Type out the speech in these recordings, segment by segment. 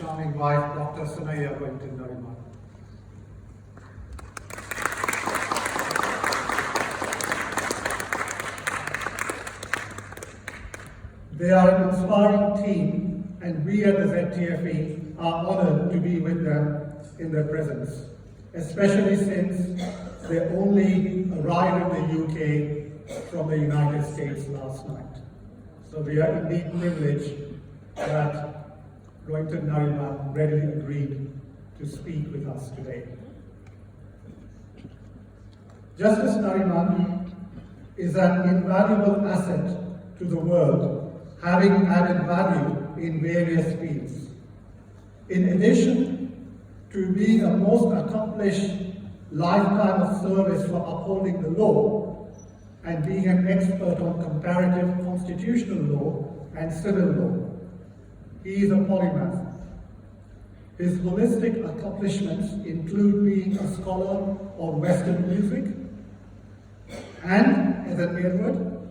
charming wife, Dr. Sunaya Nariman. They are an inspiring team, and we at the ZTFE are honored to be with them in their presence, especially since they only arrived in the UK from the United States last night. So we are indeed privileged that Rohinton Nariman readily agreed to speak with us today. Justice Nariman is an invaluable asset to the world, having added value in various fields. In addition to being a most accomplished lifetime of service for upholding the law and being an expert on comparative constitutional law and civil law, he is a polymath. His holistic accomplishments include being a scholar on Western music and, as an Edward,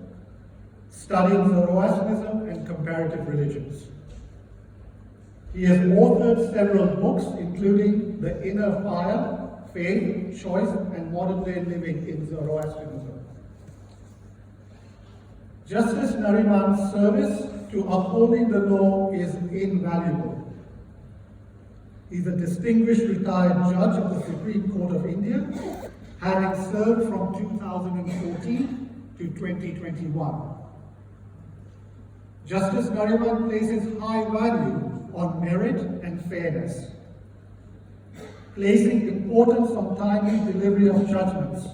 studying Zoroastrianism and comparative religions. He has authored several books, including The Inner Fire, Faith, Choice, and Modern Day Living in Zoroastrianism. Justice Nariman's service to upholding the law is invaluable. He is a distinguished retired judge of the Supreme Court of India, having served from 2014 to 2021. Justice Nariman places high value on merit and fairness, placing importance on timely delivery of judgments.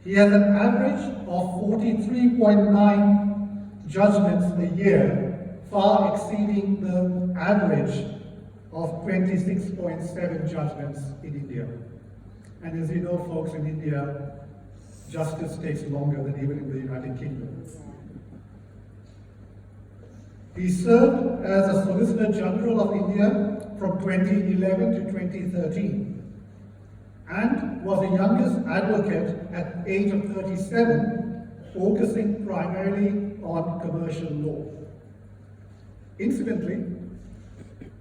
He has an average of 43.9 judgments a year, far exceeding the average of 26.7 judgments in India. And as you know, folks, in India, justice takes longer than even in the United Kingdom. He served as a Solicitor General of India from 2011 to 2013 and was the youngest advocate at the age of 37, focusing primarily on commercial law. Incidentally,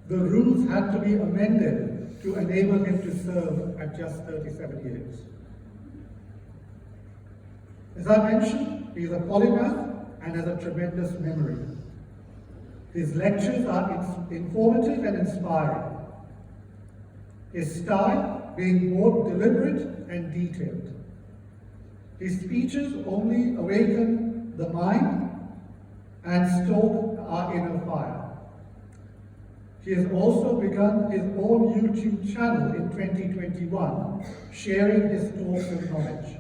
the rules had to be amended to enable him to serve at just 37 years. As I mentioned, he is a polymath and has a tremendous memory. His lectures are informative and inspiring, his style being both deliberate and detailed. His speeches only awaken the mind and stoke our inner fire. He has also begun his own YouTube channel in 2021, sharing his talks of knowledge.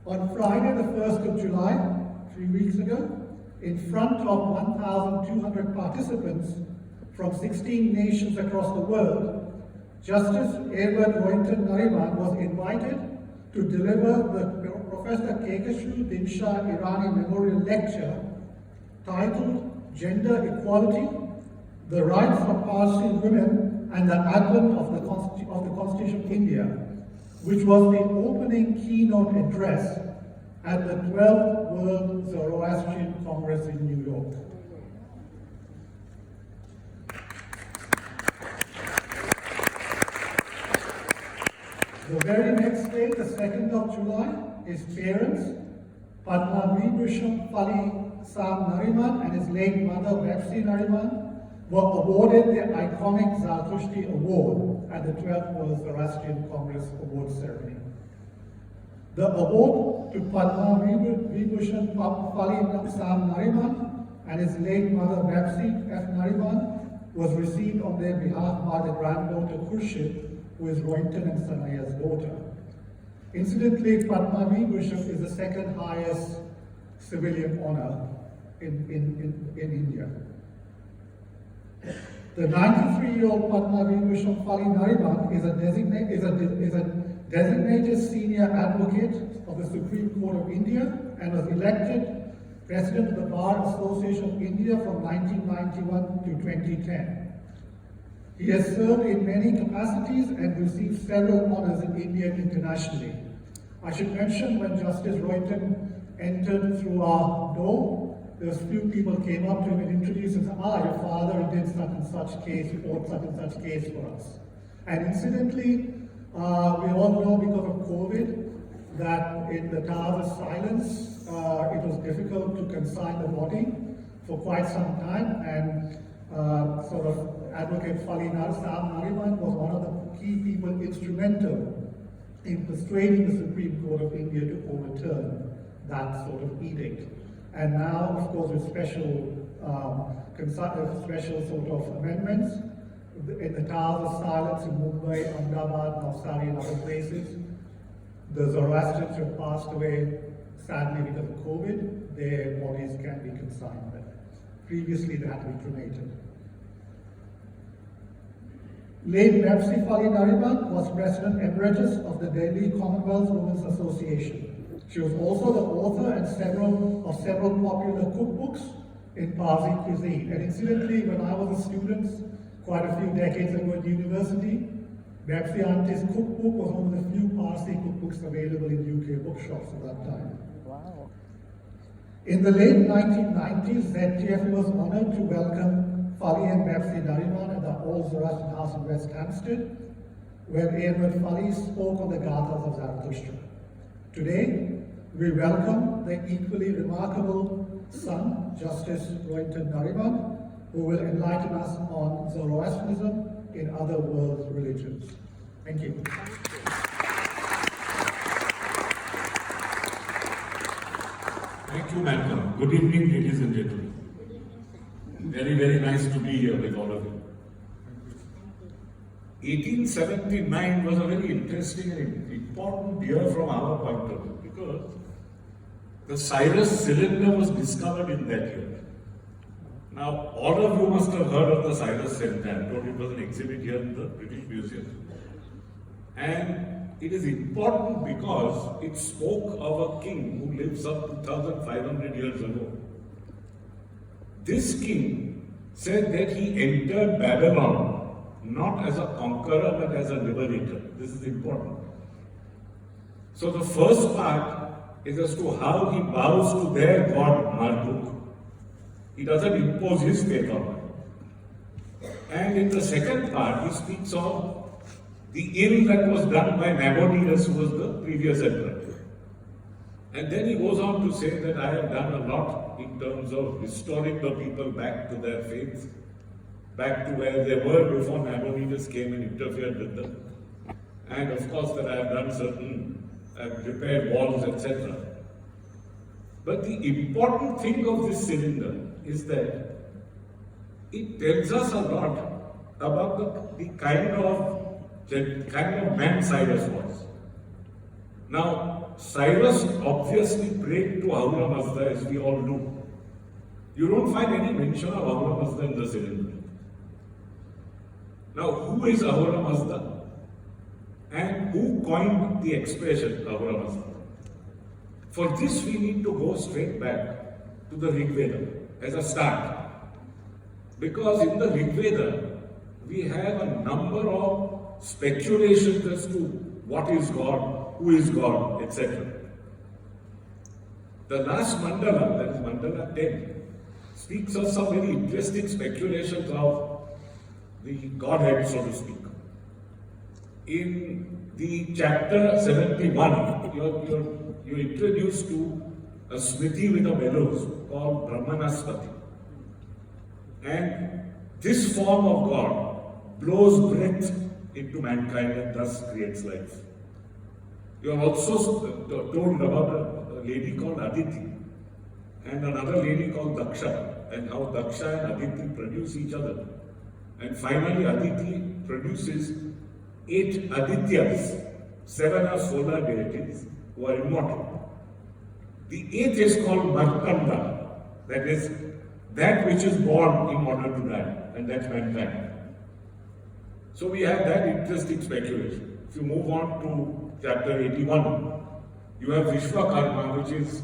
On Friday, the 1st of July, 3 weeks ago, in front of 1,200 participants from 16 nations across the world, Justice Edward Rohinton Nariman was invited to deliver the Professor Kekashu Dinsha Irani Memorial Lecture titled Gender Equality, the Rights of Parsi Women and the Advent of the Constitution of India, which was the opening keynote address at the 12th World Zoroastrian Congress in New York. The very next day, the 2nd of July, his parents, Padma Vibhushan Pali Sam Nariman and his late mother, Bepsi Nariman, were awarded the iconic Zartushti Award at the 12th World Zoroastrian Congress Award Ceremony. The award to Padma Vibhushan Pali Sam Nariman and his late mother Bepsi F. Nariman was received on their behalf by the granddaughter Khurshid, who is Rohinton and Sanaya's daughter. Incidentally, Padma Vibhushan is the second highest civilian honor in India. The 93-year-old Padma Vibhushan Pali Nariman is a designated senior advocate of the Supreme Court of India and was elected President of the Bar Association of India from 1991 to 2010. He has served in many capacities and received several honors in India and internationally. I should mention when Justice Rohinton entered through our door, there's few people came up to him and introduced him and said, your father did such and such case, he fought such and such case for us. And incidentally, we all know because of COVID that in the Towers of Silence, it was difficult to consign the body for quite some time, and sort of Advocate Sam Nariman was one of the key people instrumental in persuading the Supreme Court of India to overturn that sort of edict. And now, of course, with special sort of amendments, in the Towers of Silence in Mumbai, Ahmedabad, Navsari and other places, the Zoroastrians who have passed away, sadly because of COVID, their bodies can be consigned there. Previously they had to be cremated. Late Mepsi Fali Nariman was President Emeritus of the Delhi Commonwealth Women's Association. She was also the author and several popular cookbooks in Parsi cuisine. And incidentally, when I was a student quite a few decades ago at university, Mepsi Auntie's cookbook was one of the few Parsi cookbooks available in UK bookshops at that time. Wow. In the late 1990s, ZTF was honored to welcome Fali and Mepsi Nariman at the Old Zoroastrian House in West Hampstead, where Edward Fali spoke on the Gathas of Zarathustra. Today, we welcome the equally remarkable son, Justice Rohinton Nariman, who will enlighten us on Zoroastrianism in other world religions. Thank you. Thank you, Malcolm. Good evening, ladies and gentlemen. Very, very nice to be here with all of you. 1879 was a very interesting and important year from our point of view because the Cyrus cylinder was discovered in that year. Now, all of you must have heard of the Cyrus cylinder. It was an exhibit here in the British Museum. And it is important because it spoke of a king who lives up 2,500 years ago. This king said that he entered Babylon not as a conqueror but as a liberator. This is important. So the first part is as to how he bows to their god Marduk. He doesn't impose his faith on them. And in the second part, he speaks of the ill that was done by Nabonidus, who was the previous emperor. And then he goes on to say that I have done a lot in terms of restoring the people back to their faith, back to where they were before Nabonidus came and interfered with them. And of course that I have done I've repaired walls, etc. But the important thing of this cylinder is that it tells us a lot about the kind of man Cyrus was. Now, Cyrus obviously prayed to Ahura Mazda, as we all do. You don't find any mention of Ahura Mazda in the cylinder. Now, who is Ahura Mazda? And who coined the expression Ahura Mazda? For this, we need to go straight back to the Rig Veda as a start. Because in the Rig Veda, we have a number of speculations as to what is God, who is God, etc. The last mandala, that is mandala 10, speaks of some very interesting speculations of the Godhead, so to speak. In the chapter 71, you're introduced to a smriti with a bellows called Brahmanaspati. And this form of God blows breath into mankind and thus creates life. You are also told about a lady called Aditi and another lady called Daksha, and how Daksha and Aditi produce each other. And finally Aditi produces 8 Adityas, 7 are solar deities who are immortal. The 8th is called Martanda, that is, that which is born in order to die, and that's mankind. So we have that interesting speculation. If you move on to chapter 81, you have Vishwakarma, which is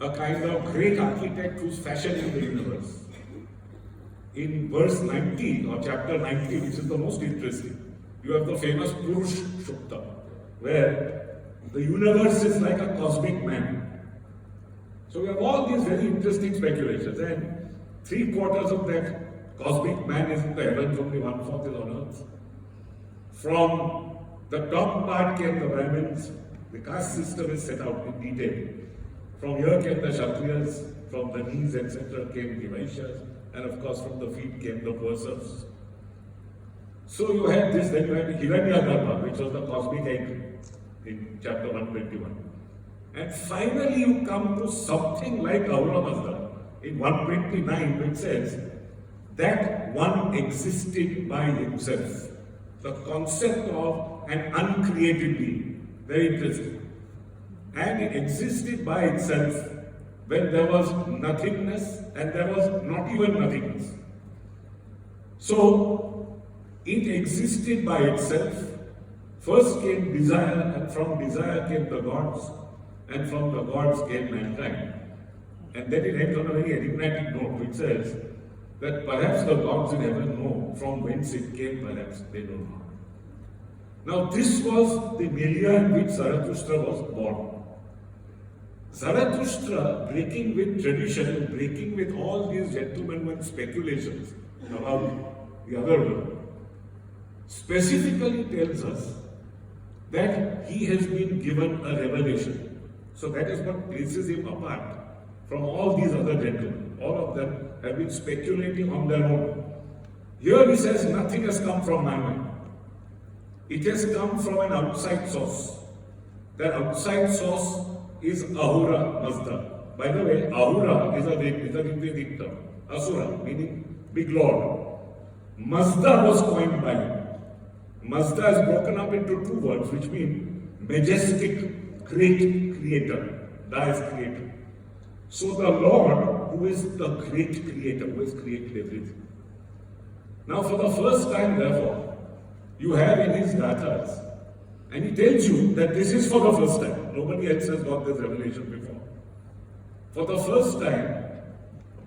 a kind of great architect who's fashioning the universe. In verse 90, or chapter 90, which is the most interesting, you have the famous Purush Shukta, where the universe is like a cosmic man. So So we have all these very interesting speculations, and 3/4 of that cosmic man is in the heavens, only 1/4 is on earth. From the top part came the Brahmins, the caste system is set out in detail. From here came the Kshatriyas, from the knees, etc., came the Vaishyas, and of course from the feet came the poor serfs. So you had this, then you had Hiranyagarbha, which was the cosmic egg in chapter 121. And finally you come to something like Ahura Mazda in 129, which says that one existed by himself. The concept of an uncreated being, very interesting. And it existed by itself when there was nothingness and there was not even nothingness. So it existed by itself. First came desire, and from desire came the gods, and from the gods came mankind. And then it ends on a very enigmatic note, which says that perhaps the gods in heaven know from whence it came, perhaps they know not. Now this was the milieu in which Zarathustra was born. Zarathustra, breaking with tradition and breaking with all these gentlemen speculations about the other world, specifically tells us that he has been given a revelation. So that is what places him apart from all these other gentlemen. All of them have been speculating on their own. Here he says, nothing has come from my mind. It has come from an outside source. That outside source is Ahura Mazda. By the way, Ahura is a Vedic term. Asura, meaning big lord. Mazda was coined by him. Mazda is broken up into two words, which mean majestic, great creator. Da is creator. So the Lord, who is the great creator, who has created everything. Now for the first time, therefore, you have in his gathas, and he tells you that this is for the first time. Nobody else has got this revelation before. For the first time,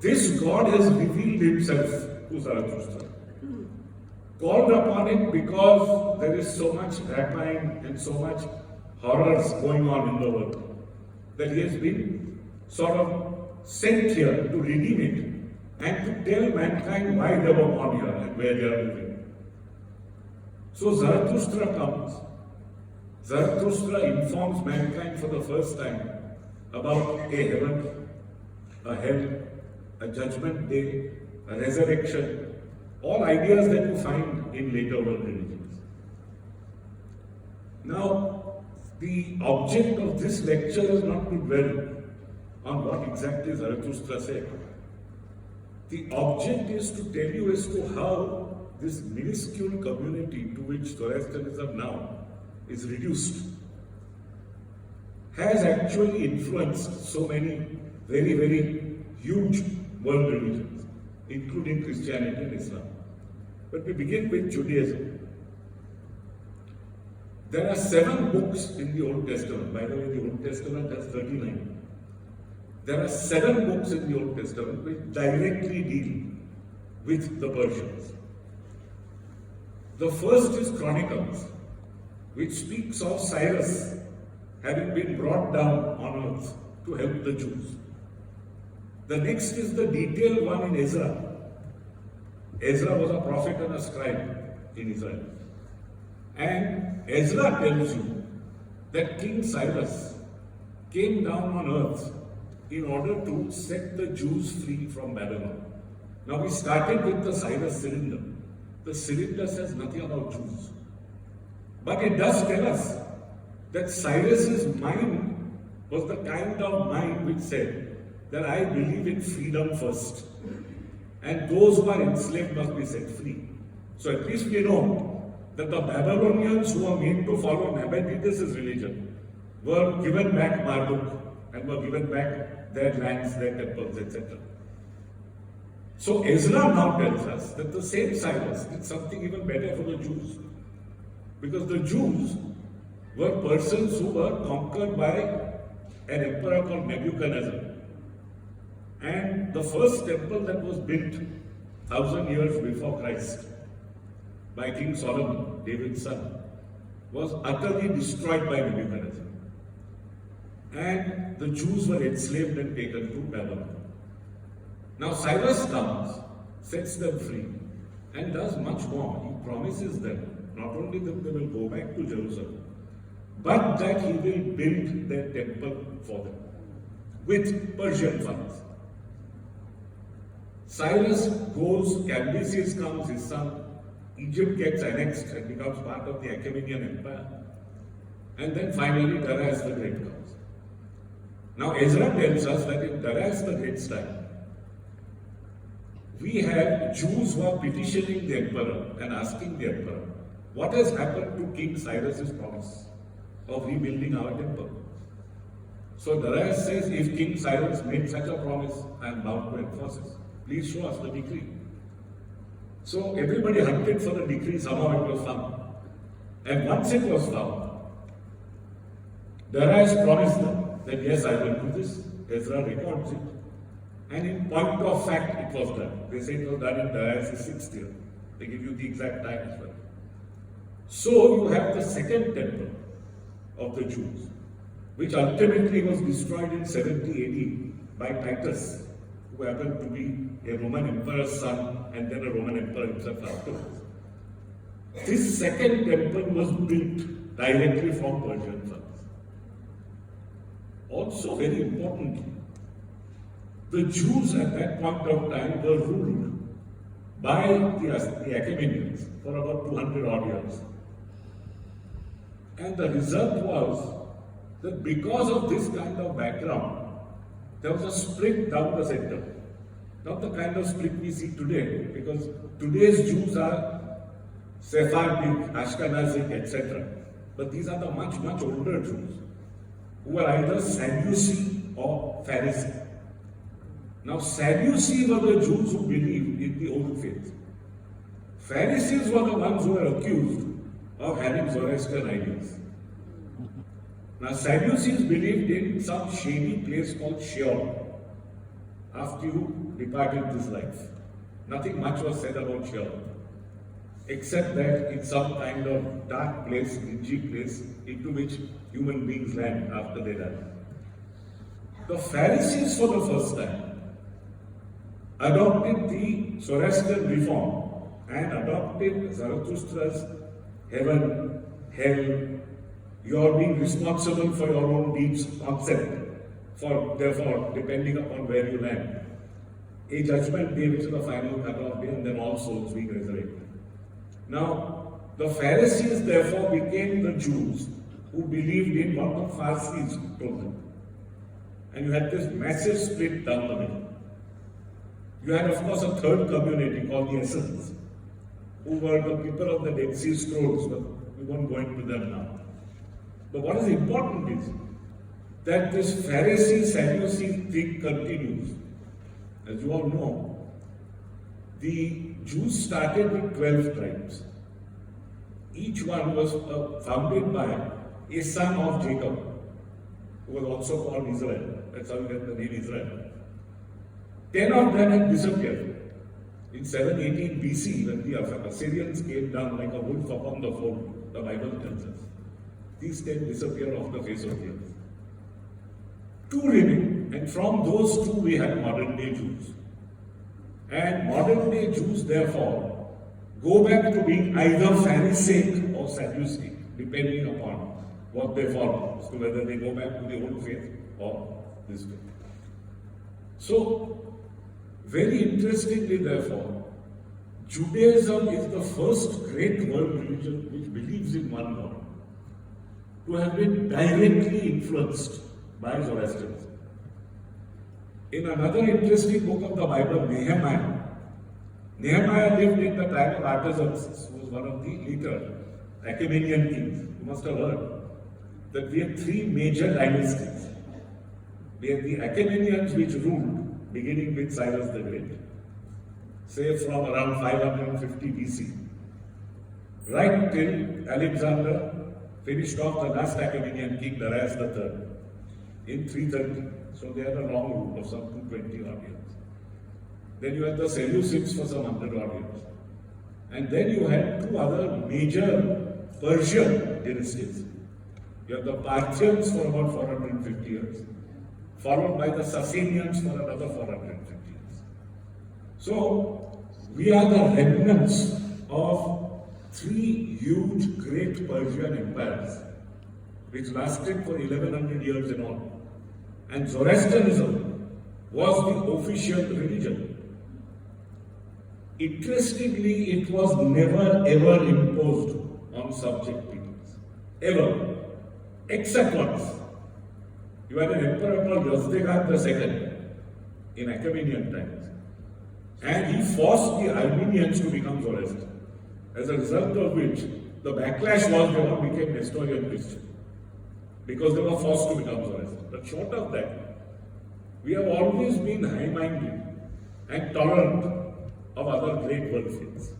this God has revealed himself to Zarathustra. Called upon it because there is so much rapine and so much horrors going on in the world, that he has been sort of sent here to redeem it and to tell mankind why they were born here and where they are living. So Zarathustra comes. Zarathustra informs mankind for the first time about a heaven, a hell, a judgment day, a resurrection, all ideas that you find in later world religions. Now, the object of this lecture is not to dwell on what exactly Zarathustra said. The object is to tell you as to how this minuscule community to which Zoroastrianism now is reduced has actually influenced so many very, very huge world religions, including Christianity and Islam. But we begin with Judaism. There are 7 books in the Old Testament. By the way, the Old Testament has 39. There are 7 books in the Old Testament which directly deal with the Persians. The first is Chronicles, which speaks of Cyrus having been brought down on earth to help the Jews. The next is the detailed one in Ezra. Ezra was a prophet and a scribe in Israel. And Ezra tells you that King Cyrus came down on earth in order to set the Jews free from Babylon. Now we started with the Cyrus cylinder. The cylinder says nothing about Jews. But it does tell us that Cyrus's mind was the kind of mind which said that I believe in freedom first. And those who are enslaved must be set free. So at least we know that the Babylonians who were made to follow Nabonidus' religion were given back Marduk and were given back their lands, their temples, etc. So Ezra now tells us that the same Cyrus did something even better for the Jews. Because the Jews were persons who were conquered by an emperor called Nebuchadnezzar. And the first temple that was built 1,000 years before Christ by King Solomon, David's son, was utterly destroyed by Nebuchadnezzar. and the Jews were enslaved and taken to Babylon. Now Cyrus comes, sets them free, and does much more. He promises them not only that they will go back to Jerusalem, but that he will build their temple for them with Persian funds. Cyrus goes, Cambyses comes, his son, Egypt gets annexed and becomes part of the Achaemenid Empire, and then finally Darius the Great comes. Now Ezra tells us that in Darius the Great's time, we have Jews who are petitioning the emperor and asking the emperor, what has happened to King Cyrus's promise of rebuilding our temple? So Darius says, if King Cyrus made such a promise, I am bound to enforce it. Please show us the decree. So everybody hunted for the decree, somehow it was found. And once it was found, Darius promised them that yes, I will do this. Ezra records it. And in point of fact, it was done. They say it was done in Darius' 6th year. They give you the exact time as well. So you have the second temple of the Jews, which ultimately was destroyed in 70 AD by Titus, who happened to be a Roman emperor's son and then a Roman emperor himself afterwards. This second temple was built directly from Persian funds. Also very importantly, the Jews at that point of time were ruled by the Achaemenians for about 200 odd years. And the result was that because of this kind of background, there was a split down the center. Not the kind of split we see today, because today's Jews are Sephardic, Ashkenazic, etc. But these are the much, much older Jews who were either Sadducee or Pharisee. Now, Sadducees were the Jews who believed in the old faith. Pharisees were the ones who were accused of having Zoroastrian ideas. Now, Sadducees believed in some shady place called Sheol after you departed this life. Nothing much was said about Sheol, except that it's some kind of dark place, dingy place, into which human beings land after they die. The Pharisees, for the first time, adopted the Zoroastrian reform and adopted Zarathustra's heaven, hell, your being responsible for your own deeds concept, therefore, depending upon where you land. A judgment day, which is the final cut-off day, and then all souls being resurrected. Now, the Pharisees therefore became the Jews who believed in what the Pharisees told them. And you had this massive split down the middle. You had, of course, a third community called the Essenes, who were the people of the Dead Sea Scrolls, but we won't go into them now. But what is important is that this Pharisee-Sadducee thing continues. As you all know, the Jews started with 12 tribes. Each one was founded by a son of Jacob, who was also called Israel. That's how we get the name Israel. 10 of them had disappeared. In 718 BC, when the Assyrians came down like a wolf upon the fold, the Bible tells us, these 10 disappeared off the face of the earth. 2 remain, and from those 2 we have modern day Jews. And modern day Jews, therefore, go back to being either Pharisaic or Sadducee, depending upon what they follow, so whether they go back to the old faith or this faith. So, very interestingly, therefore, Judaism is the first great world religion which believes in one God, to have been directly influenced by Zoroastrianism. In another interesting book of the Bible, Nehemiah lived in the time of Artaxerxes, who was one of the later Achaemenian kings. You must have heard that we had 3 major dynasties. We had the Achaemenians, which ruled, beginning with Cyrus the Great, say from around 550 BC, right till Alexander finished off the last Achaemenian king, Darius III, in 330. So they had a long rule of some 220 odd years. Then you had the Seleucids for some 100 odd years. And then you had 2 other major Persian dynasties You have the Parthians for about 450 years, followed by the Sasanians for another 450 years. So, we are the remnants of three huge great Persian empires, which lasted for 1100 years in all. And Zoroastrianism was the official religion. Interestingly, it was never ever imposed on subject peoples. Ever. Except once. You had an emperor called Yazdegerd II in Achaemenian times. And he forced the Armenians to become Zoroastrian. As a result of which, the backlash was they all became Nestorian Christian. Because they were forced to become Zoroastrian. But short of that, we have always been high-minded and tolerant of other great world faiths.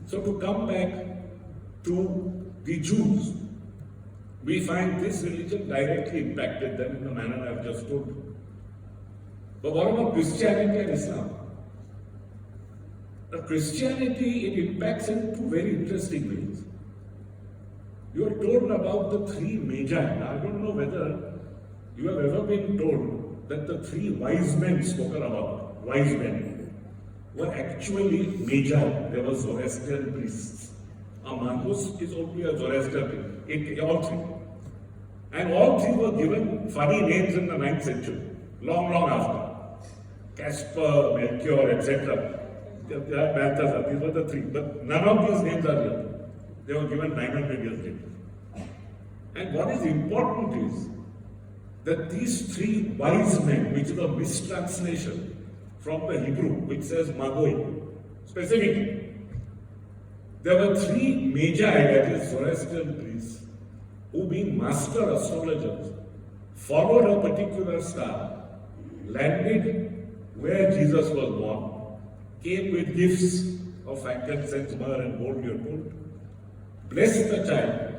So to come back to the Jews, we find this religion directly impacted them in the manner I have just told you. But what about Christianity and Islam? Now, Christianity, it impacts in two very interesting ways. You are told about the three magi. Now, I don't know whether you have ever been told that the three wise men spoken about, wise men, were actually magi. They were Zoroastrian priests. A magus is only a Zoroastrian priest. All three. And all three were given funny names in the 9th century, long after. Caspar, Melchior, etc. Balthazar, these were the three. But none of these names are here. They were given 900 years later. And what is important is that these three wise men, which is a mistranslation from the Hebrew, which says Magoi, specifically, there were three magi, that is Zoroastrian priests, who being master astrologers, followed a particular star, landed where Jesus was born, came with gifts of frankincense, myrrh and gold, you are told, blessed the child,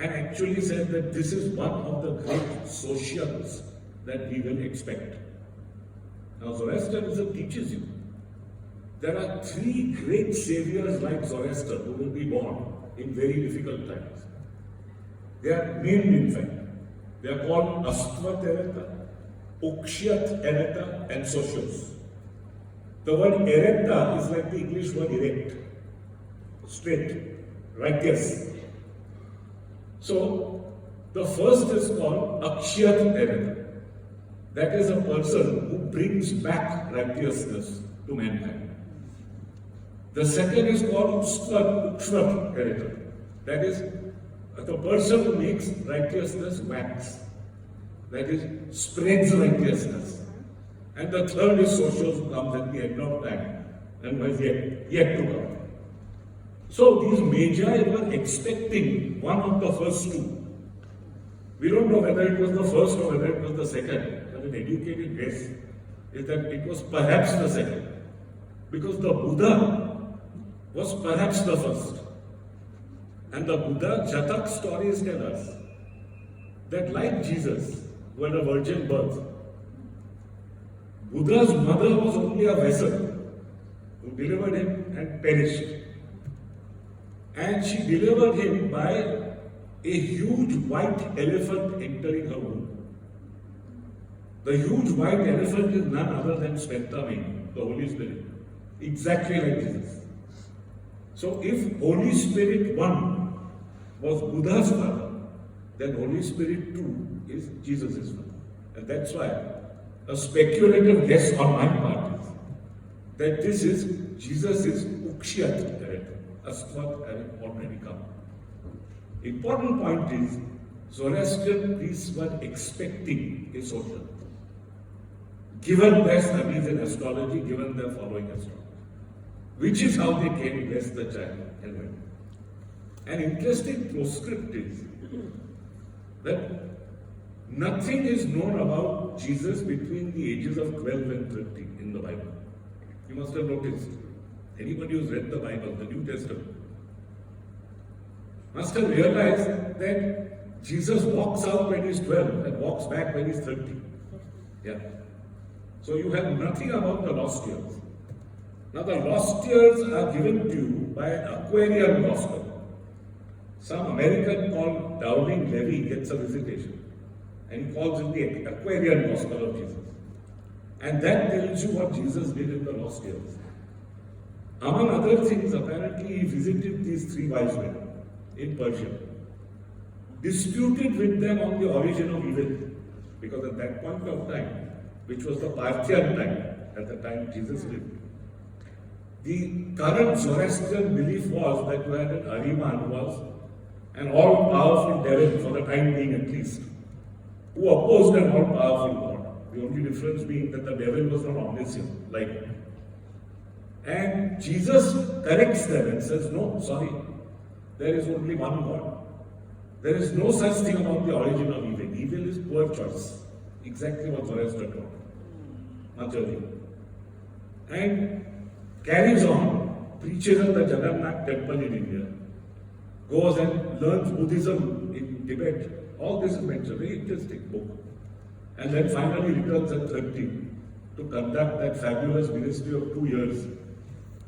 and actually said that this is one of the great socials that we will expect. Now Zoroastrianism teaches you there are three great saviors like Zoroaster who will be born in very difficult times. They are named, in fact. They are called Astvat Ereta, Ukshyat Ereta, and Socios. The word Ereta is like the English word erect, straight, righteous. So, the first is called Akshyat Ereta. That is a person who brings back righteousness to mankind. The second is called Ukshvat Ereta. That is the person who makes righteousness wax. That is, spreads righteousness. And the third is Socios, who comes at the end of time and was yet to come. So these magi were expecting one of the first two. We don't know whether it was the first or whether it was the second, but an educated guess is that it was perhaps the second. Because the Buddha was perhaps the first. And the Buddha Jatak stories tell us that like Jesus, who had a virgin birth, Buddha's mother was only a vessel who delivered him and perished. And she delivered him by a huge white elephant entering her womb. The huge white elephant is none other than Sventamine, the Holy Spirit, exactly like Jesus. So if Holy Spirit 1 was Buddha's father, then Holy Spirit 2 is Jesus' father. And that's why a speculative guess on my part is that this is Jesus' Ukshyat Ereta. Astvat had already come. Important point is, Zoroastrian priests were expecting a social. Given their studies in astrology, given their following astrology. Which is how they came, bless the child, and went. An interesting postscript is that nothing is known about Jesus between the ages of 12 and 30 in the Bible. You must have noticed. Anybody who's read the Bible, the New Testament, must have realized that Jesus walks out when he's 12 and walks back when he's 30. Yeah. So you have nothing about the lost years. Now the lost years are given to you by an Aquarian gospel. Some American called Dowling Levy gets a visitation, and he calls it the Aquarian Gospel of Jesus. And that tells you what Jesus did in the lost years. Among other things, apparently he visited these three wise men in Persia, disputed with them on the origin of evil, because at that point of time, which was the Parthian time, at the time Jesus lived, the current Zoroastrian belief was that you had an Nariman, who was an all-powerful devil, for the time being at least, who opposed an all-powerful God. The only difference being that the devil was not omniscient, like him. And Jesus corrects them and says, no, sorry, there is only one God. There is no such thing about the origin of evil. Evil is poor choice. Exactly what Zoroaster taught, much earlier. And carries on, preaches at the Jagannath temple in India, goes and learns Buddhism in Tibet. All this is mentioned, very interesting book. And then finally returns at 30 to conduct that fabulous ministry of 2 years,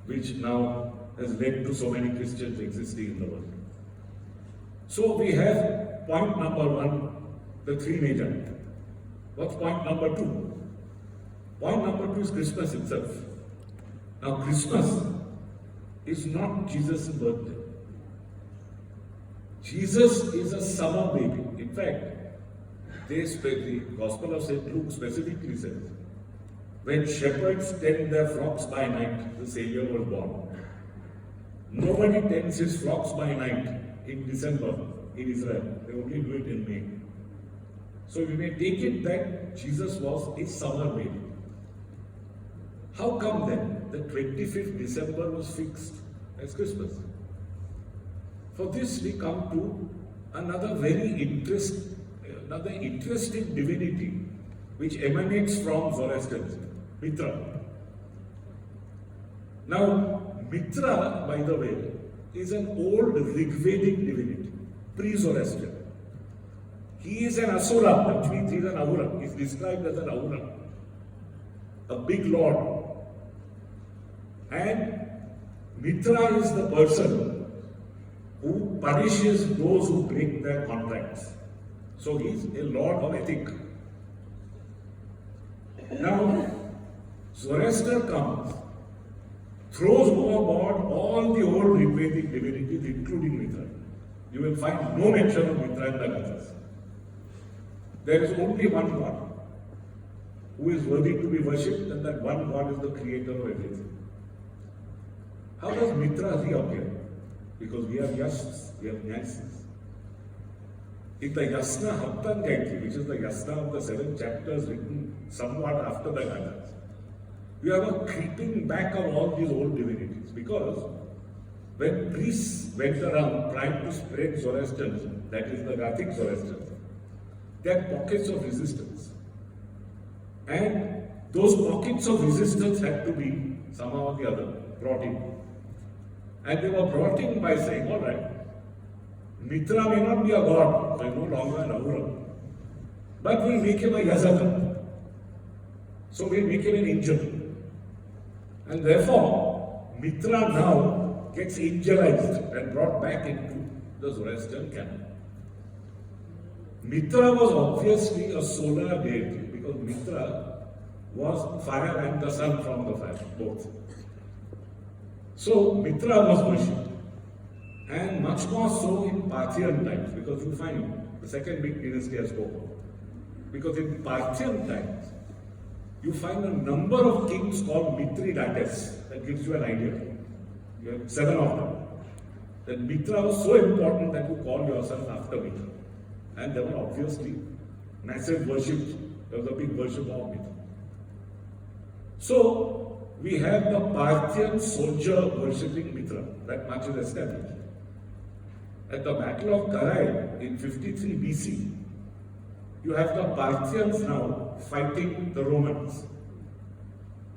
which now has led to so many Christians existing in the world. So we have point number one, the three major. What's point number two? Point number two is Christmas itself. Now Christmas is not Jesus' birthday. Jesus is a summer baby. In fact, the Gospel of St. Luke specifically says, when shepherds tend their flocks by night, the Savior was born. Nobody tends his flocks by night in December in Israel. They only do it in May. So we may take it that Jesus was a summer baby. How come then the 25th December was fixed as Christmas? For this we come to another interesting divinity which emanates from Zoroastrianism, Mithra. Now, Mithra, by the way, is an old Rigvedic divinity, pre-Zoroastrian. He is an Asura, which means he is an Ahura. He is described as an Ahura, a big lord. And Mithra is the person who punishes those who break their contracts. So he is a lord of ethic. Now, Zoroaster comes, throws overboard all the old Rigvedic divinities, including Mithra. You will find no mention of Mithra in the Gathas. There is only one God who is worthy to be worshipped, and that one God is the creator of everything. How does Mithra reappear? Because we have Yasnas, we have Nyansis. In the Yasna Haptan Gaitri, which is the Yasna of the 7 chapters written somewhat after the Gathas, we have a creeping back of all these old divinities. Because when priests went around trying to spread Zoroastrianism, that is the Gathic Zoroastrianism, there are pockets of resistance. And those pockets of resistance had to be somehow or the other brought in. And they were brought in by saying, all right, Mithra may not be a god, so he's no longer an Ahura, but we'll make him a Yazaka. So we'll make him an angel. And therefore, Mithra now gets angelized and brought back into the Zoroastrian canon. Mithra was obviously a solar deity because Mithra was fire and the sun from the fire, both. So Mithra was worshipped, and much more so in Parthian times, because you find the second big dynasty I spoke of. Because in Parthian times, you find a number of kings called Mithridates. That gives you an idea. You have 7 of them. That Mithra was so important that you call yourself after Mithra. And there were obviously massive worship. There was a big worship of Mithra. So, we have the Parthian soldier worshipping Mithra. That much is established. At the Battle of Karai in 53 BC, you have the Parthians now fighting the Romans.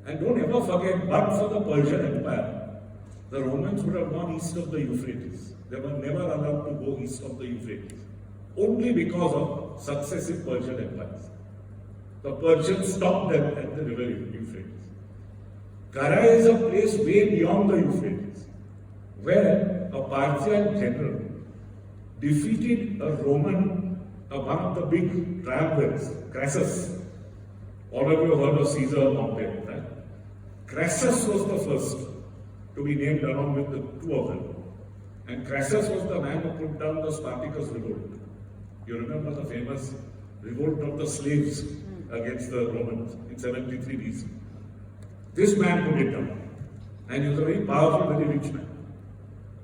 And don't ever forget, but for the Persian Empire, the Romans would have gone east of the Euphrates. They were never allowed to go east of the Euphrates, only because of successive Persian empires. The Persians stopped them at the river Euphrates. Karai is a place way beyond the Euphrates, where a Parthian general defeated a Roman, one of the big triumvirs, Crassus. All of you have heard of Caesar Pompey, right? Crassus was the first to be named along with the two of them. And Crassus was the man who put down the Spartacus revolt. You remember the famous revolt of the slaves against the Romans in 73 BC. This man put it down. And he was a very powerful, very rich man.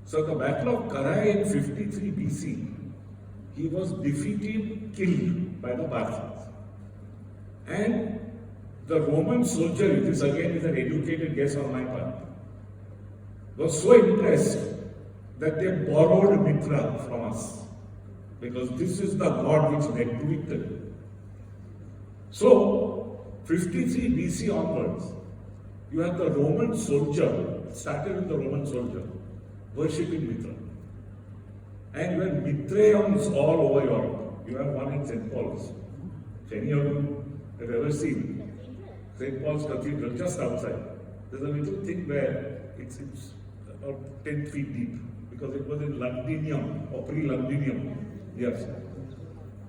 So the Battle of Carrhae in 53 BC, he was defeated, killed by the Parthians. And the Roman soldier, this again is an educated guess on my part, was so impressed that they borrowed Mithra from us. Because this is the god which led to victory. So, 53 BC onwards, you have the Roman soldier, started with the Roman soldier, worshipping Mithra. And you have Mithraeums all over Europe. You have one in St. Paul's. If any of you have ever seen St. Paul's Cathedral just outside, there's a little thing where it's about 10 feet deep because it was in Londinium or pre-Londinium. Yes.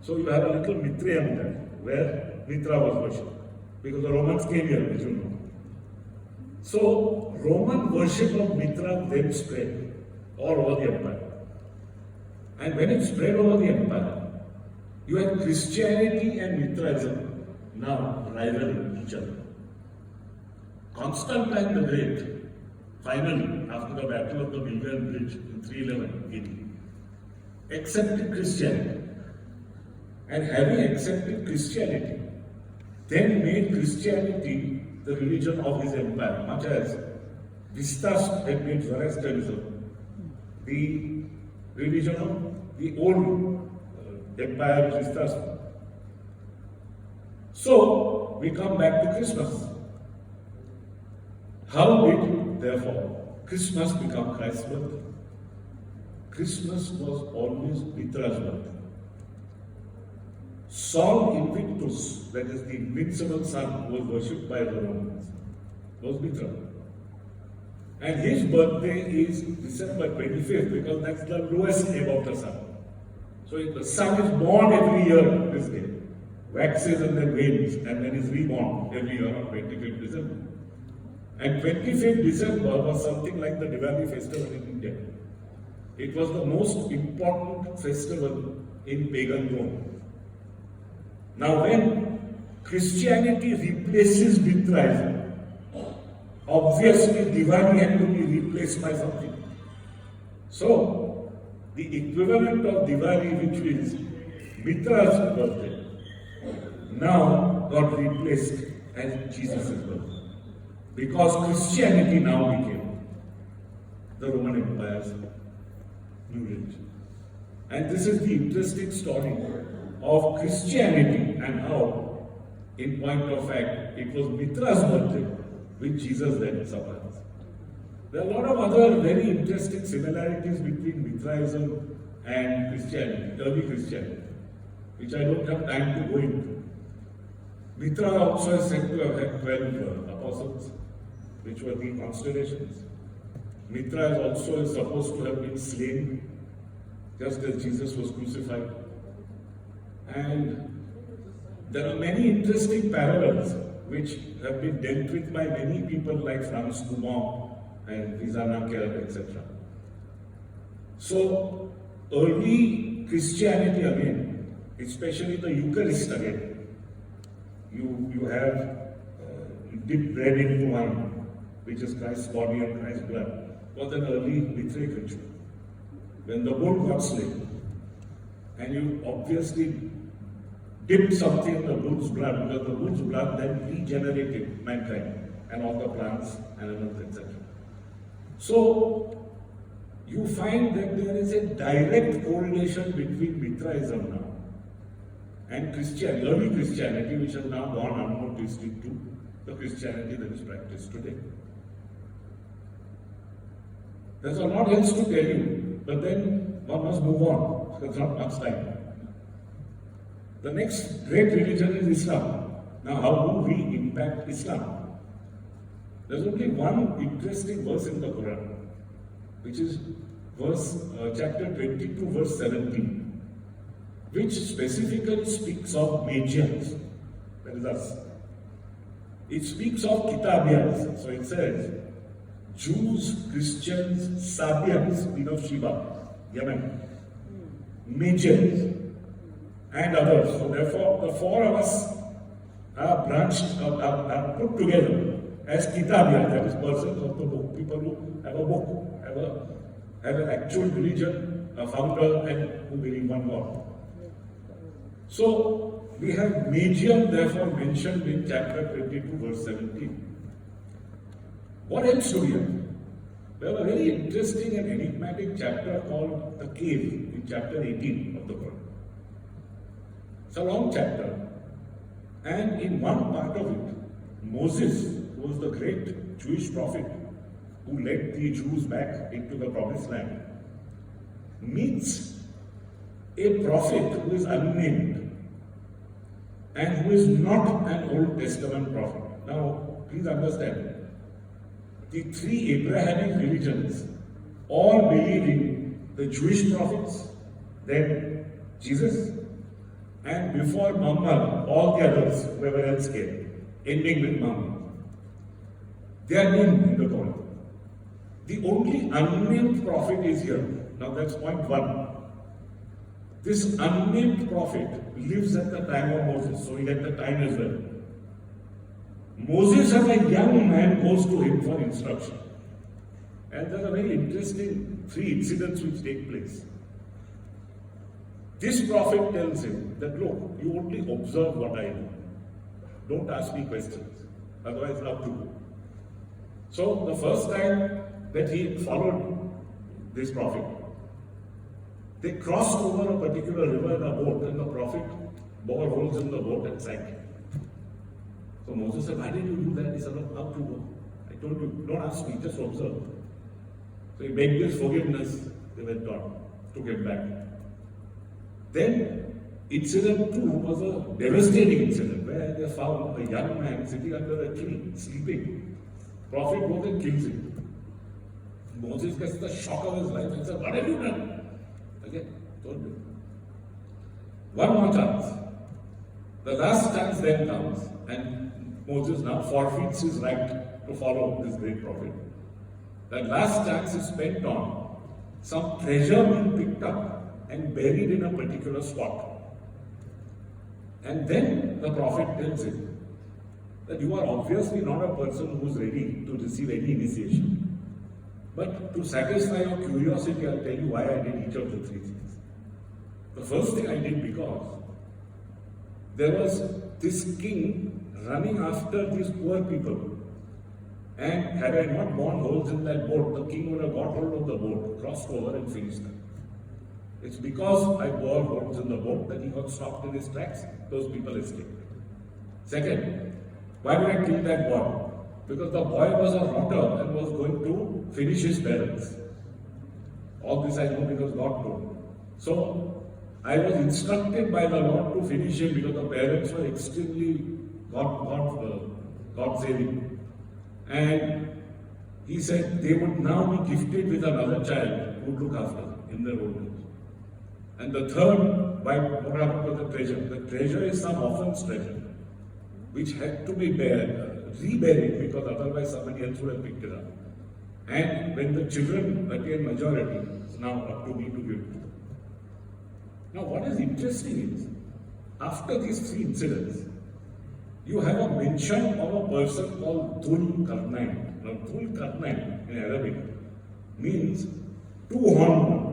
So you have a little Mithraeum there where Mithra was worshipped because the Romans came here, as you know. So Roman worship of Mithra then spread all over the empire. And when it spread over the empire, you had Christianity and Mithraism now rivaling each other. Constantine the Great, finally, after the Battle of the Milvian Bridge in 311 AD, accepted Christianity. And having accepted Christianity, then made Christianity the religion of his empire, much as Vistas had made Zoroastrianism the religion of the old empire Vistas. So, we come back to Christmas. How did, therefore, Christmas become Christ's birth? Christmas was always Mithra's birth. Sol Invictus, that is the invincible sun who was worshipped by the Romans, was Mithra. And his birthday is December 25th because that's the lowest ebb of the sun. So the sun is born every year this day, waxes and then wanes, and then is reborn every year on 25th December. And 25th December was something like the Diwali festival in India. It was the most important festival in pagan Rome. Now when Christianity replaces Mithraism, obviously Diwali had to be replaced by something. So, the equivalent of Diwali, which is Mithra's birthday, now got replaced as Jesus' birthday. Because Christianity now became the Roman Empire's new religion. And this is the interesting story of Christianity and how, in point of fact, it was Mithra's birthday which Jesus then surpassed. There are a lot of other very interesting similarities between Mithraism and Christianity, early Christianity, which I don't have time to go into. Mithra also is said to have had 12 apostles, which were the constellations. Mithra also is supposed to have been slain, just as Jesus was crucified. And there are many interesting parallels which have been dealt with by many people like Franz Dumont and Vizanaker, etc. So, early Christianity again, especially the Eucharist again, you have dip bread into wine, which is Christ's body and Christ's blood, was an early Mithraic ritual. When the bull got slain, and you obviously dipped something in the bull's blood, because the bull's blood then regenerated mankind and all the plants, animals, etc. So, you find that there is a direct correlation between Mithraism now and Christianity, early Christianity, which has now gone unnoticed into the Christianity that is practiced today. There's a lot else to tell you, but then one must move on. There's not much time. The next great religion is Islam. Now, how do we impact Islam? There's only one interesting verse in the Quran, which is chapter 22, verse 17, which specifically speaks of Magians. That is us. It speaks of Kitabians. So it says, Jews, Christians, Sabians, of Sheba, Yemen, Magians, and others. So therefore, the four of us are are put together as Kitabians, that is persons of the book, people who have a book, have an actual religion, a founder, and who believe one God. So we have Magian therefore mentioned in chapter 22, verse 17. What else do we have? We have a very interesting and enigmatic chapter called the Cave in chapter 18 of the Quran. It's a long chapter, and in one part of it, Moses, who was the great Jewish prophet who led the Jews back into the promised land, meets a prophet who is unnamed and who is not an Old Testament prophet. Now, please understand, the three Abrahamic religions all believe in the Jewish prophets, then Jesus, and before Muhammad, all the others, whoever else came, ending with Muhammad. They are named in the Quran. The only unnamed prophet is here. Now that's point one. This unnamed prophet lives at the time of Moses, so he had the time as well. Moses as a young man goes to him for instruction. And there are very interesting three incidents which take place. This prophet tells him that, look, you only observe what I do. Don't ask me questions, otherwise I'll have to go. So the first time that he followed this prophet, they crossed over a particular river in a boat, and the prophet bore holes in the boat and sank. So Moses said, why did you do that? He said, how to go? I told you, don't ask me, just observe. So he begged his forgiveness. They went on, took him back. Then, incident 2 was a devastating incident where they found a young man sitting under a tree, sleeping. Prophet goes and kills him. Moses gets the shock of his life and says, what have you done? Again, told me. One more chance. The last chance then comes, and Moses now forfeits his right to follow this great prophet. That last chance is spent on some treasure being picked up and buried in a particular spot. And then the prophet tells him that you are obviously not a person who is ready to receive any initiation. But to satisfy your curiosity, I'll tell you why I did each of the three things. The first thing I did because there was this king running after these poor people. And had I not worn holes in that boat, the king would have got hold of the boat, crossed over and finished them. It's because I wore holes in the boat that he got stopped in his tracks. Those people escaped. Second, why did I kill that boy? Because the boy was a rotter and was going to finish his parents. All this I know because God told me. So, I was instructed by the Lord to finish him because the parents were extremely God-saving. And he said they would now be gifted with another child who would look after them in their old age. And the third, what happened to the treasure? The treasure is some orphan's treasure, which had to be reburied because otherwise somebody else would have picked it up. And when the children attained majority, it's now up to me to give it to them. Now what is interesting is, after these three incidents, you have a mention of a person called Dhul Karnain. Now Dhul Karnain in Arabic means two-horned one.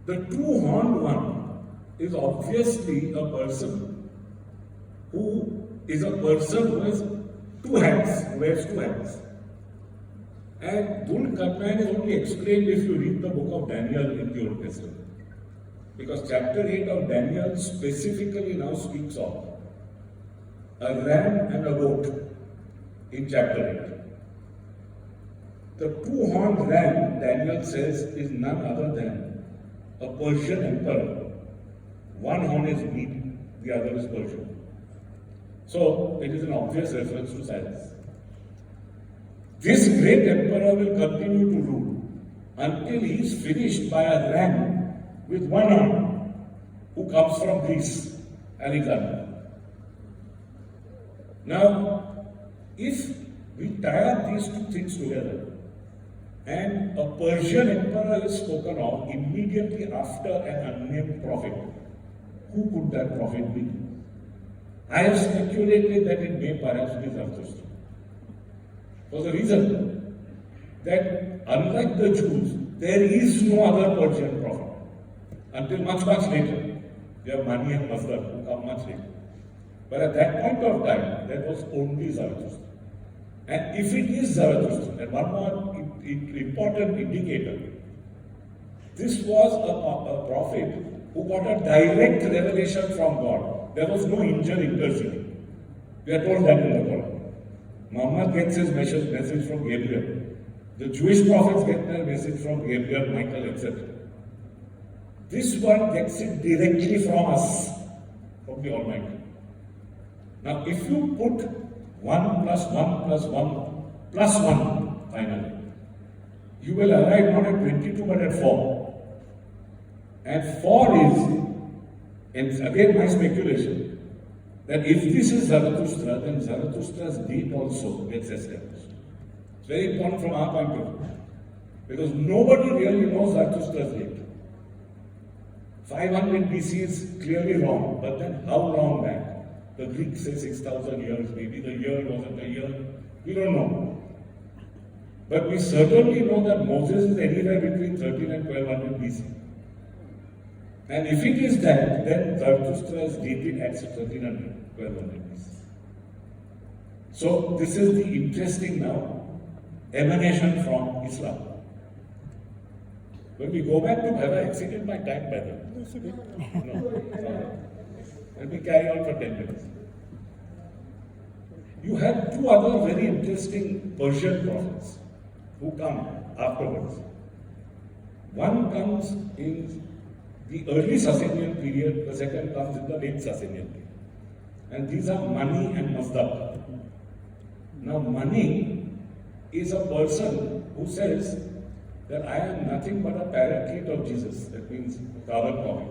The two-horned one is obviously a person who has two hands, who wears two hands. And Dhul Karnain is only explained if you read the book of Daniel in the Old Testament. Because chapter 8 of Daniel specifically now speaks of a ram and a goat in chapter 8. The two-horned ram, Daniel says, is none other than a Persian emperor. One horn is Mede, the other is Persian. So, it is an obvious reference to Cyrus. This great emperor will continue to rule until he is finished by a ram with one arm who comes from Greece, Alexander. Now, if we tie up these two things together, and a Persian emperor is spoken of immediately after an unnamed prophet, who could that prophet be? I have speculated that it may perhaps be Zoroastrian. For the reason that unlike the Jews, there is no other Persian prophet until much, much later. We have Mani and Mazda who come much later. But at that point of time, there was only Zoroastrian. And if it is Zoroastrian, and one more important indicator, this was a prophet who got a direct revelation from God. There was no angel interceding. We are told that in the Quran. Muhammad gets his message from Gabriel. The Jewish prophets get their message from Gabriel, Michael, etc. This one gets it directly from us, from the Almighty. Now, if you put 1 plus 1 plus 1 plus 1 finally, you will arrive not at 22 but at 4. And 4 is, and again my speculation, that if this is Zarathustra, then Zarathustra's date also gets established. It's very important from our point of view, because nobody really knows Zarathustra's date. 500 BC is clearly wrong, but then how long back? The Greeks say 6,000 years, maybe the year wasn't a year, we don't know. But we certainly know that Moses is anywhere between 13 and 1200 BC. And if it is that, then Zarathustra is dated at 1300, 1200 BC. So this is the interesting now emanation from Islam. When we go back to, have I exceeded my time by the way? No. Let me carry on for 10 minutes. You have two other very interesting Persian prophets who come afterwards. One comes in the early Sasanian period, the second comes in the late Sasanian period. And these are Mani and Mazda. Now Mani is a person who says that I am nothing but a paraclete of Jesus. That means carbon copy.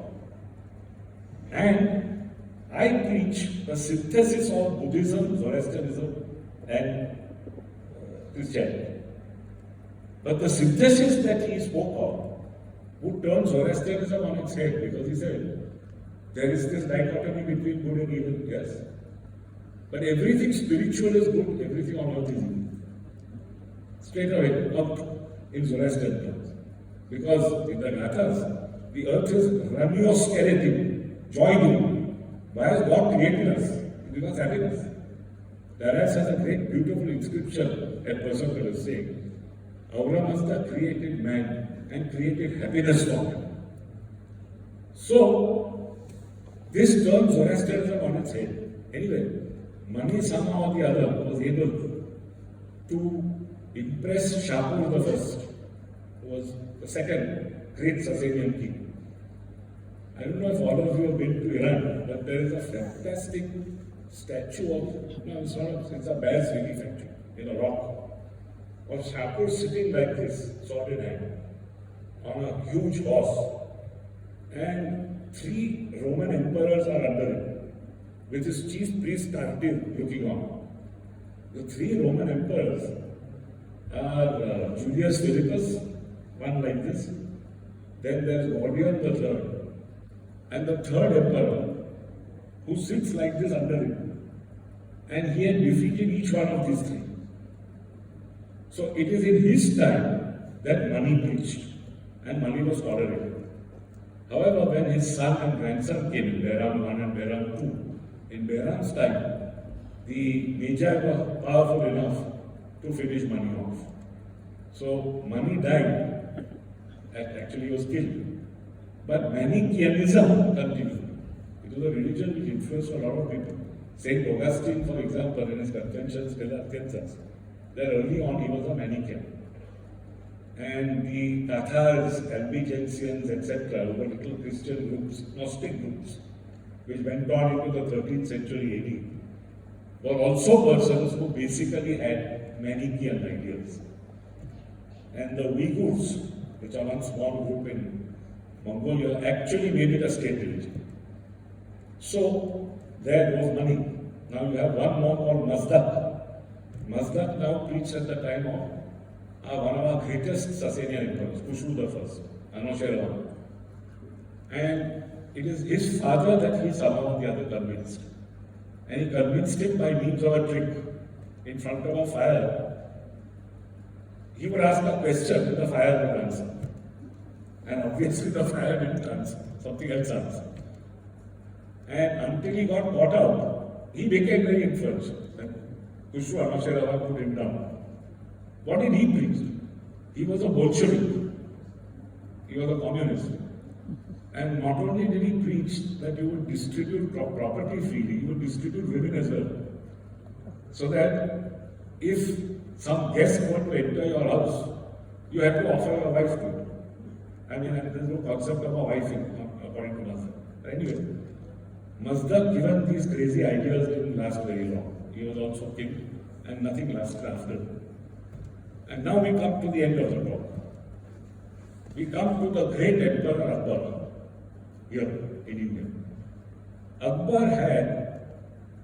And I preach the synthesis of Buddhism, Zoroastrianism and Christianity. But the synthesis that he spoke of would turn Zoroastrianism on its head, because he said there is this dichotomy between good and evil, yes. But everything spiritual is good, everything on earth is evil. Straight away, up in Zoroastrian terms. Because in the Gathas, the earth is ramioskeretic, joy-giving. Why has God created us? To give us happiness. Darius has a great, beautiful inscription, a person will say, Auramazda created man and created happiness for him. So, this turns Zoroastrianism on its head. Anyway, Mani somehow or the other was able to impress Shapur the First, who was the second great Sasanian king. I don't know if all of you have been to Iran, but there is a fantastic statue of, no, it's a Baz Vili factory in a rock, of Shapur sitting like this, sword in hand, on a huge horse. And 3 Roman emperors are under him, with his chief priest Tardive looking on. The 3 Roman emperors are Julius Philippus, one like this, then there is Gordian the third, and the third emperor, who sits like this under him. And he had defeated each one of these 3. So it is in his time that Mani preached, and Mani was tolerated. However, when his son and grandson came in, Behram I and Behram II, in Behram's time, the Magi were powerful enough to finish Mani off. So Mani died, and actually was killed. But Manichaeism continued. It was a religion which influenced a lot of people. St. Augustine, for example, in his Confessions de Arkansas, that early on he was a Manichaean. And the Cathars, Albigensians, etc., were little Christian groups, Gnostic groups, which went on into the 13th century AD, were also persons who basically had Manichaean ideas. And the Uyghurs, which are one small group in Mongolia, actually made it a state religion. So there was money. Now you have one more called Mazdak. Mazdak now preached at the time of one of our greatest Sasanian emperors, Kushu the First, Anushiravan. And it is his father that he somehow or the other convinced. And he convinced him by means of a trick. In front of a fire, he would ask a question and the fire would answer. And obviously the fire didn't answer, something else answered. And until he got caught out, he became very influential. And Kushu Anushiravan put him down. What did he preach? He was a Bolshevik. He was a communist. And not only did he preach that you would distribute property freely, you would distribute women as well. So that if some guest were to enter your house, you had to offer a wife to it. I mean, there's no concept of a wife according to Mazdak. Anyway, Mazdak, given these crazy ideas, didn't last very long. He was also king, and nothing lasted after. And now we come to the end of the talk. We come to the great emperor Akbar, here in India. Akbar had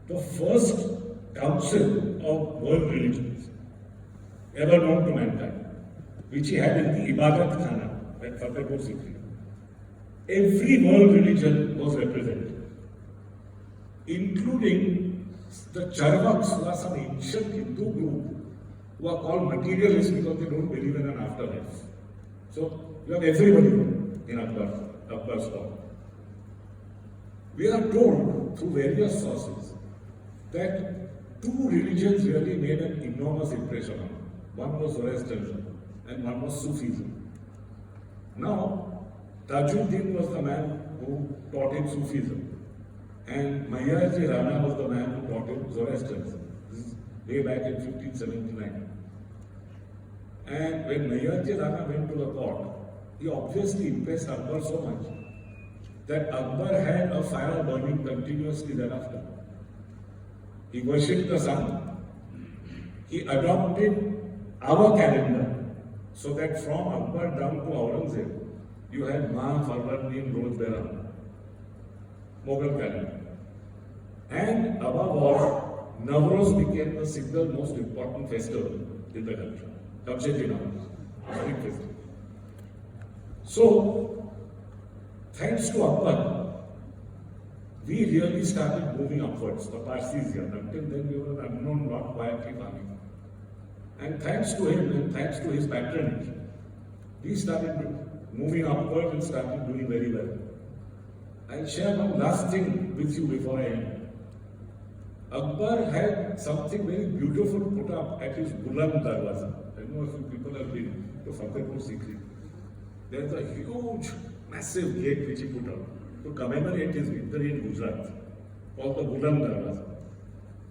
the first council of world religions ever known to mankind, which he had in the Ibadat Khana at Fatehpur Sikri. Every world religion was represented, including the Charvaks, who are some ancient Hindu group who are called materialists because they don't believe in an afterlife. So you have everybody in Akbar's court. We are told through various sources that two religions really made an enormous impression on him. One was Zoroastrianism and one was Sufism. Now, Tajuddin was the man who taught him Sufism, and Mayarji Rana was the man who taught him Zoroastrianism. This is way back in 1579. And when Mayarji Rana went to the court, he obviously impressed Akbar so much that Akbar had a fire burning continuously thereafter. He worshipped the sun. He adopted our calendar so that from Akbar down to Aurangzeb, you had Mah, Farvardin, Roj Behram, Mughal calendar. And above all, Navroz became the single most important festival in the country. Kamsheji Navroz, big festival. So, thanks to Akbar, we really started moving upwards, the Parsis here. Until then, we were an unknown lot, quietly farming. And thanks to him and thanks to his patronage, we started moving upward and started doing very well. I'll share one last thing with you before I end. Akbar had something very beautiful put up at his Buland Darwaza. I know a few people have been to Fatehpur Sikri. There's a huge, massive gate which he put up to commemorate his victory in Gujarat, called the Buland Darwaza.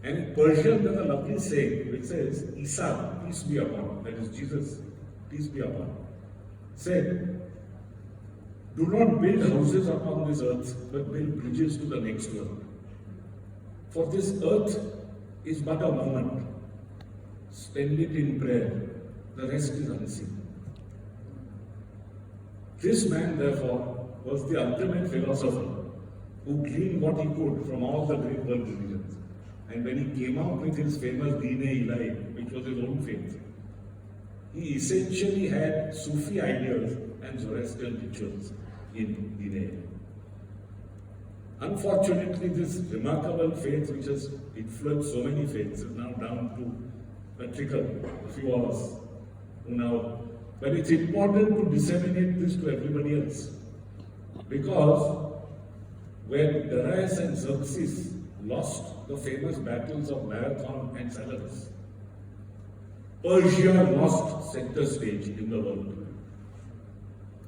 And in Persian, there's a lovely saying which says, Isa, peace be upon him, that is Jesus, peace be upon him, said, do not build houses upon this earth, but build bridges to the next world. For this earth is but a moment. Spend it in prayer. The rest is unseen. This man, therefore, was the ultimate philosopher who gleaned what he could from all the great world religions. And when he came out with his famous Deen-e Ilahi, which was his own faith, he essentially had Sufi ideas and Zoroastrian rituals in Deen-e Ilahi. Unfortunately, this remarkable faith which has influenced so many faiths is now down to a trickle, a few of us who now. But it's important to disseminate this to everybody else. Because when Darius and Xerxes lost the famous battles of Marathon and Salamis, Persia lost center stage in the world.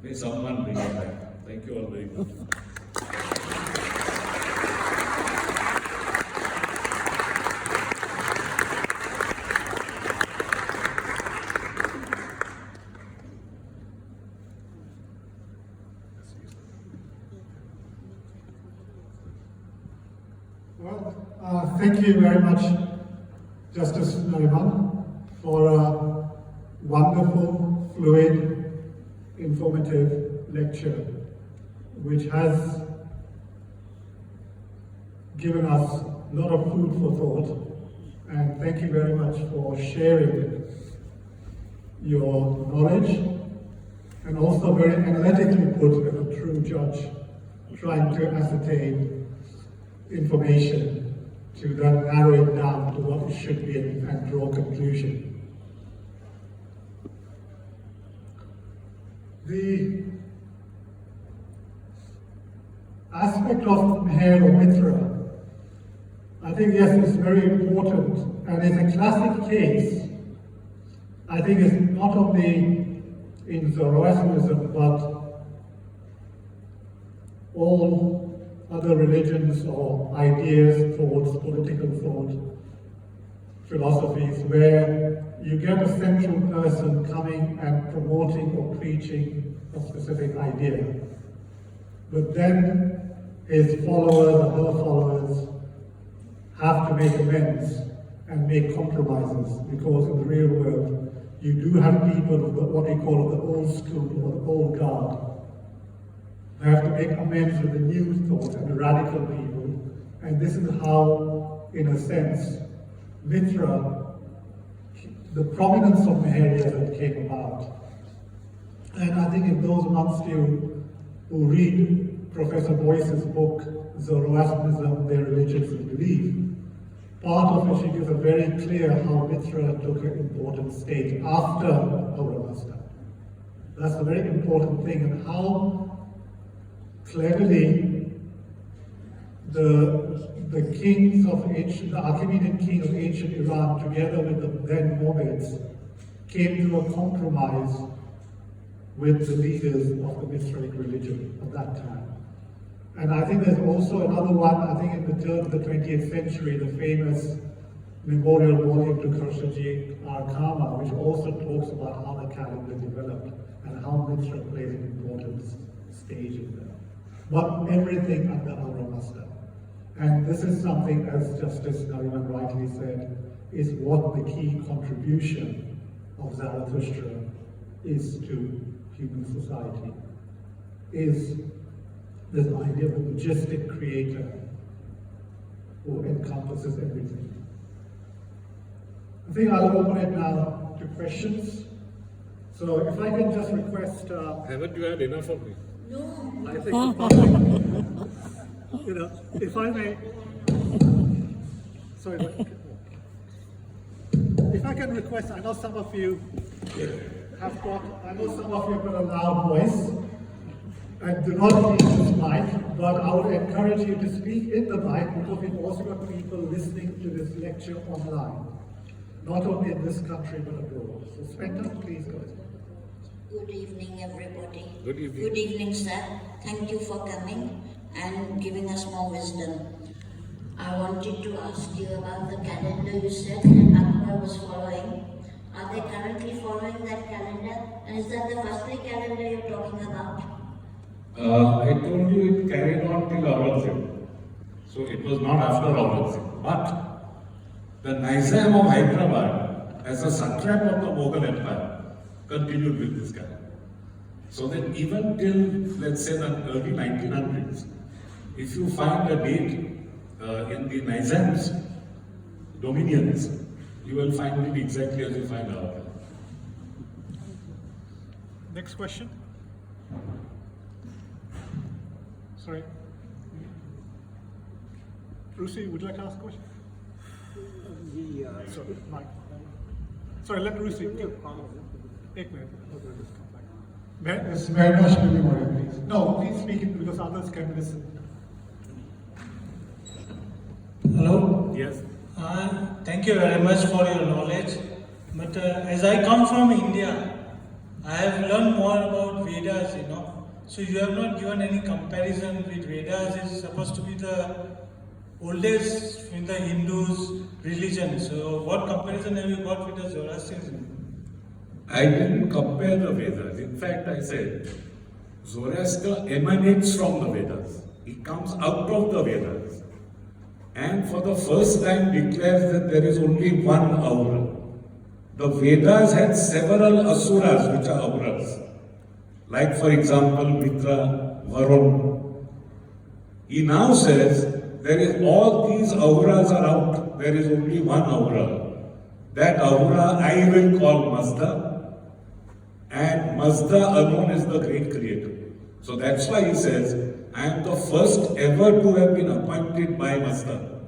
May someone bring it back. Thank you all very much. Thank you very much, Justice Nariman, for wonderful, fluid, informative lecture, which has given us a lot of food for thought. And thank you very much for sharing your knowledge, and also very analytically put as a true judge, trying to ascertain information to then narrow it down to what it should be and draw a conclusion. The aspect of Meher or Mithra, I think, yes, it's very important, and it's a classic case. I think it's not only in Zoroastrianism, but all other religions or ideas, thoughts, political thought, philosophies, where you get a central person coming and promoting or preaching a specific idea. But then his followers or her followers have to make amends and make compromises, because in the real world, you do have people of what we call the old school or the old guard. They have to make amends with the new thought and the radical people. And this is how, in a sense, Mithra, the prominence of Meher came about. And I think if those amongst you who read Professor Boyce's book, Zoroastrianism, Their Religions and Belief, part of it, she gives a very clear how Mithra took an important stage after Ahura Mazda. That's a very important thing, and how cleverly the kings of ancient, the Achaemenid king of ancient Iran, together with the then Mohammeds, came to a compromise with the leaders of the Mithraic religion of that time. And I think there's also another one, I think in the turn of the 20th century, the famous memorial volume to Khosrow Arkama, which also talks about how the calendar developed and how Mithra played an important stage in there. But everything under Ahura Mazda. And this is something, as Justice Nariman rightly said, is what the key contribution of Zarathustra is to human society, is this idea of a majestic creator who encompasses everything. I think I'll open it now to questions. So if I can just request... Haven't you had enough of me? No. I think the public, if I may... Sorry, if I can request, I know some of you have got a loud voice, and do not use this mic, but I would encourage you to speak in the mic, because we've also got people listening to this lecture online, not only in this country but abroad. So Spenta, please go ahead. Good evening, everybody. Good evening. Good evening, sir. Thank you for coming and giving us more wisdom. I wanted to ask you about the calendar you said that Akbar was following. Are they currently following that calendar? And is that the firstly calendar you're talking about? I told you it carried on till Aurangzeb. So it was not after Aurangzeb. But the Nizam of Hyderabad, as a satrap of the Mughal Empire, continued with this calendar. So that even till, let's say, the early 1900s, if you find a date in the Nizam's dominions, you will find it exactly as you find our calendar. Next question. Sorry. Rusi, would you like to ask a question? Sorry, Mike. Sorry, let Rusi. Ek minute. Yes, very much, please. No, please speak it because others can listen. Hello? Yes. Thank you very much for your knowledge. But as I come from India, I have learned more about Vedas, So you have not given any comparison with Vedas. It's supposed to be the oldest in the Hindus' religion. So what comparison have you got with the Zoroastrianism? I didn't compare the Vedas. In fact, I said Zoroaster emanates from the Vedas. He comes out of the Vedas. And for the first time declares that there is only one Ahura. the Vedas had several asuras, which are auras. Like, for example, Mithra, Varun. He now says, there is all these auras are out. There is only one aura. That aura I will call Mazda. And Mazda alone is the great creator. So that's why he says, I am the first ever to have been appointed by Mazda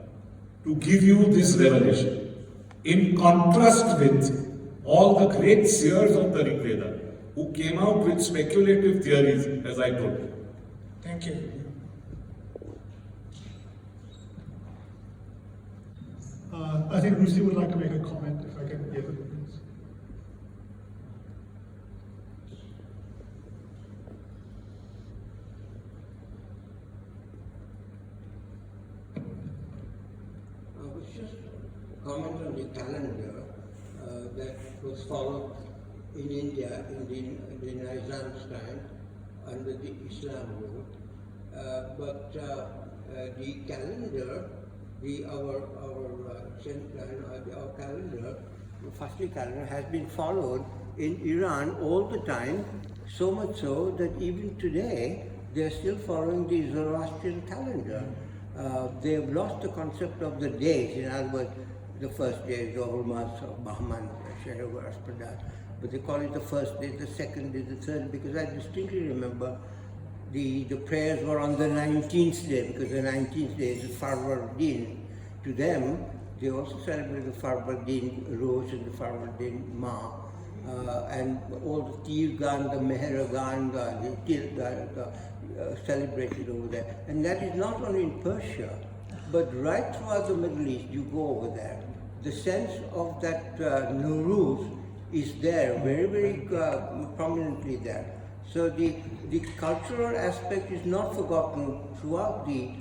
to give you this revelation. In contrast with all the great seers of the Rig Veda who came out with speculative theories, as I told you. Thank you. I think Lucy would like to make a comment, if I can give it, please. I was just comment on the calendar that was followed in India in the Nizam's time under the Islam rule. But the calendar, our calendar, Fasli calendar, has been followed in Iran all the time, so much so that even today they are still following the Zoroastrian calendar. They have lost the concept of the days. In other words, the first day is Zohar, Bahman, Shahar, but they call it the first day, the second day, the third, because I distinctly remember the prayers were on the 19th day, because the 19th day is the Farvardin. To them, they also celebrate the Farvardin Rosh and the Farvardin Ma, and all the Tirgan, the Mehragan, celebrated over there. And that is not only in Persia, but right throughout the Middle East, you go over there. The sense of that Nowruz is there, very, very prominently there. So the cultural aspect is not forgotten throughout the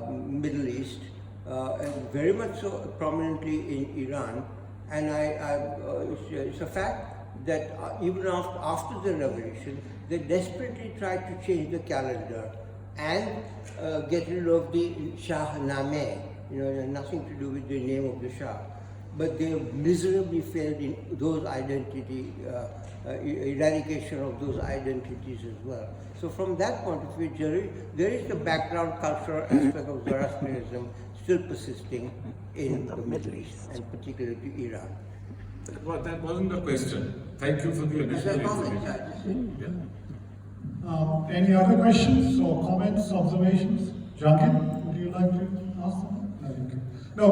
Middle East, and very much so prominently in Iran. And it's a fact that even after the revolution, they desperately tried to change the calendar and get rid of the Shahnameh, nothing to do with the name of the Shah. But they miserably failed in those identity, eradication of those identities as well. So from that point of view, there is the background cultural aspect of Zoroastrianism still persisting in the Middle East, and particularly to Iran. That wasn't the question. Thank you for the additional information. Any other questions or comments, observations? Junkin, would you like to?